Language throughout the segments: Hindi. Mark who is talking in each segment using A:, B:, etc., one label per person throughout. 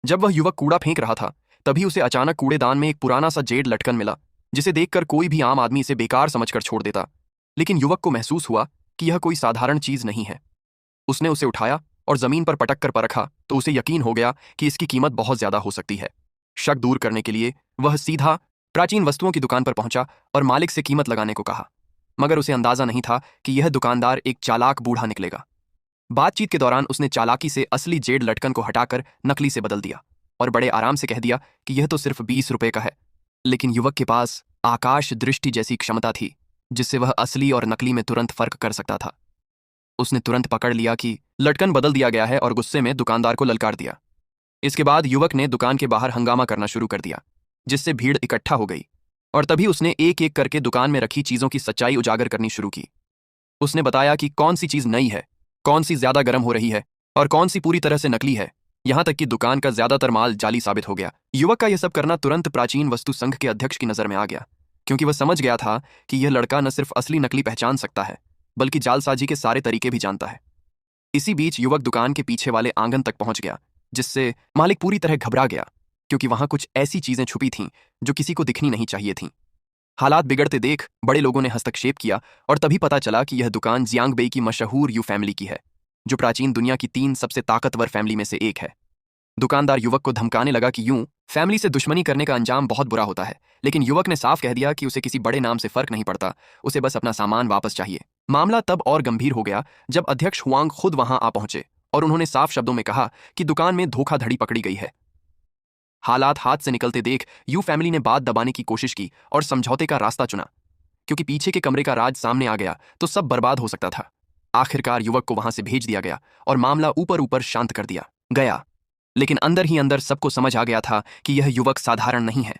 A: जब वह युवक कूड़ा फेंक रहा था तभी उसे अचानक कूड़ेदान में एक पुराना सा जेड लटकन मिला, जिसे देखकर कोई भी आम आदमी इसे बेकार समझकर छोड़ देता। लेकिन युवक को महसूस हुआ कि यह कोई साधारण चीज नहीं है। उसने उसे उठाया और जमीन पर पटक कर परखा तो उसे यकीन हो गया कि इसकी कीमत बहुत ज्यादा हो सकती है। शक दूर करने के लिए वह सीधा प्राचीन वस्तुओं की दुकान पर पहुंचा और मालिक से कीमत लगाने को कहा, मगर उसे अंदाजा नहीं था कि यह दुकानदार एक चालाक बूढ़ा निकलेगा। बातचीत के दौरान उसने चालाकी से असली जेड लटकन को हटाकर नकली से बदल दिया और बड़े आराम से कह दिया कि यह तो सिर्फ 20 रुपए का है। लेकिन युवक के पास आकाश दृष्टि जैसी क्षमता थी, जिससे वह असली और नकली में तुरंत फर्क कर सकता था। उसने तुरंत पकड़ लिया कि लटकन बदल दिया गया है और गुस्से में दुकानदार को ललकार दिया। इसके बाद युवक ने दुकान के बाहर हंगामा करना शुरू कर दिया, जिससे भीड़ इकट्ठा हो गई और तभी उसने एक एक करके दुकान में रखी चीजों की सच्चाई उजागर करनी शुरू की। उसने बताया कि कौन सी चीज नई है, कौन सी ज्यादा गर्म हो रही है और कौन सी पूरी तरह से नकली है। यहां तक कि दुकान का ज्यादातर माल जाली साबित हो गया। युवक का यह सब करना तुरंत प्राचीन वस्तु संघ के अध्यक्ष की नजर में आ गया, क्योंकि वह समझ गया था कि यह लड़का न सिर्फ असली नकली पहचान सकता है बल्कि जालसाजी के सारे तरीके भी जानता है। इसी बीच युवक दुकान के पीछे वाले आंगन तक पहुंच गया, जिससे मालिक पूरी तरह घबरा गया, क्योंकि वहां कुछ ऐसी चीजें छुपी थीं जो किसी को दिखनी नहीं चाहिए थीं। हालात बिगड़ते देख बड़े लोगों ने हस्तक्षेप किया और तभी पता चला कि यह दुकान जियांग बेई की मशहूर यू फैमिली की है, जो प्राचीन दुनिया की 3 सबसे ताकतवर फैमिली में से एक है। दुकानदार युवक को धमकाने लगा कि यूं फैमिली से दुश्मनी करने का अंजाम बहुत बुरा होता है, लेकिन युवक ने साफ कह दिया कि उसे किसी बड़े नाम से फर्क नहीं पड़ता, उसे बस अपना सामान वापस चाहिए। मामला तब और गंभीर हो गया जब अध्यक्ष हुआंग खुद वहां आ पहुंचे और उन्होंने साफ शब्दों में कहा कि दुकान में धोखाधड़ी पकड़ी गई है। हालात हाथ से निकलते देख यू फैमिली ने बात दबाने की कोशिश की और समझौते का रास्ता चुना, क्योंकि पीछे के कमरे का राज सामने आ गया तो सब बर्बाद हो सकता था। आखिरकार युवक को वहां से भेज दिया गया और मामला ऊपर ऊपर शांत कर दिया गया, लेकिन अंदर ही अंदर सबको समझ आ गया था कि यह युवक साधारण नहीं है।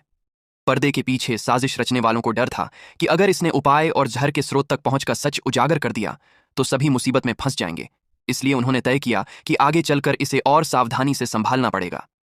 A: पर्दे के पीछे साजिश रचने वालों को डर था कि अगर इसने उपाय और जहर के स्रोत तक पहुंचकर सच उजागर कर दिया तो सभी मुसीबत में फंस जाएंगे। इसलिए उन्होंने तय किया कि आगे चलकर इसे और सावधानी से संभालना पड़ेगा।